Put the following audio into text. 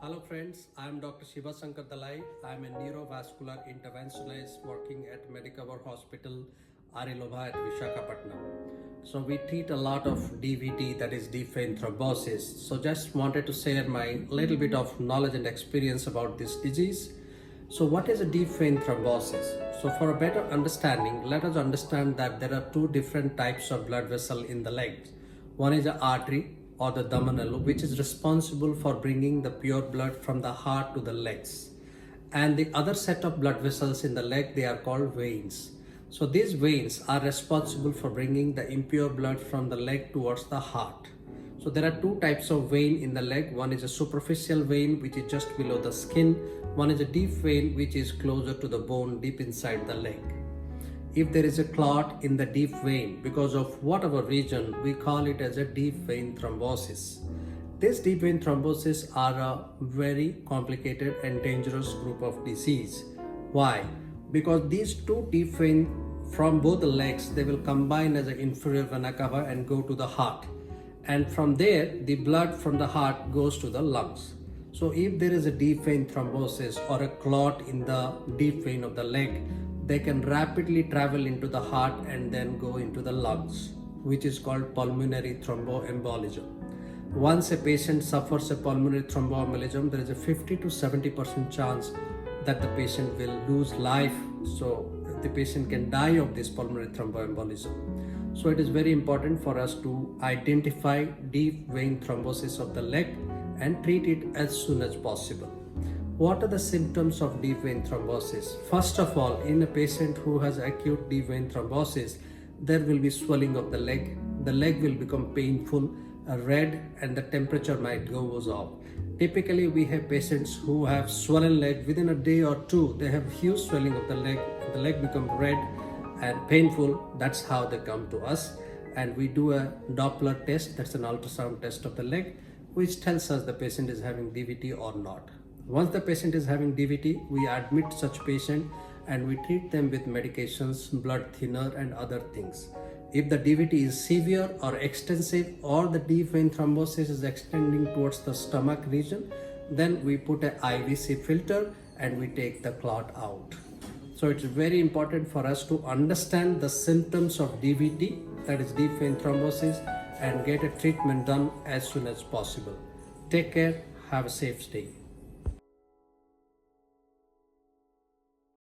Hello friends, I am Dr. Shiva Shankar Dalai. I am a neurovascular interventionist working at Medicover Hospital, Arilobha at Visakhapatnam. So we treat a lot of DVT, that is deep vein thrombosis. So just wanted to share my little bit of knowledge and experience about this disease. So what is a deep vein thrombosis? So for a better understanding, let us understand that there are two different types of blood vessel in the legs. One is the artery or the damanal, which is responsible for bringing the pure blood from the heart to the legs. And the other set of blood vessels in the leg, they are called veins. So these veins are responsible for bringing the impure blood from the leg towards the heart. So there are two types of vein in the leg. One is a superficial vein, which is just below the skin. One is a deep vein, which is closer to the bone, deep inside the leg. If there is a clot in the deep vein, because of whatever reason, we call it as a deep vein thrombosis. These deep vein thrombosis are a very complicated and dangerous group of disease. Why? Because these two deep veins from both the legs, they will combine as an inferior vena cava and go to the heart. And from there, the blood from the heart goes to the lungs. So if there is a deep vein thrombosis or a clot in the deep vein of the leg, they can rapidly travel into the heart and then go into the lungs, which is called pulmonary thromboembolism. Once a patient suffers a pulmonary thromboembolism, there is a 50 to 70% chance that the patient will lose life. So the patient can die of this pulmonary thromboembolism. So it is very important for us to identify deep vein thrombosis of the leg and treat it as soon as possible. What are the symptoms of deep vein thrombosis? First of all, in a patient who has acute deep vein thrombosis, there will be swelling of the leg. The leg will become painful, red, and the temperature might goes up. Typically, we have patients who have swollen leg. Within a day or two, they have huge swelling of the leg becomes red and painful. That's how they come to us. And we do a Doppler test, that's an ultrasound test of the leg, which tells us the patient is having DVT or not. Once the patient is having DVT, we admit such patient and we treat them with medications, blood thinner and other things. If the DVT is severe or extensive or the deep vein thrombosis is extending towards the stomach region, then we put an IVC filter and we take the clot out. So it's very important for us to understand the symptoms of DVT, that is deep vein thrombosis, and get a treatment done as soon as possible. Take care, have a safe stay.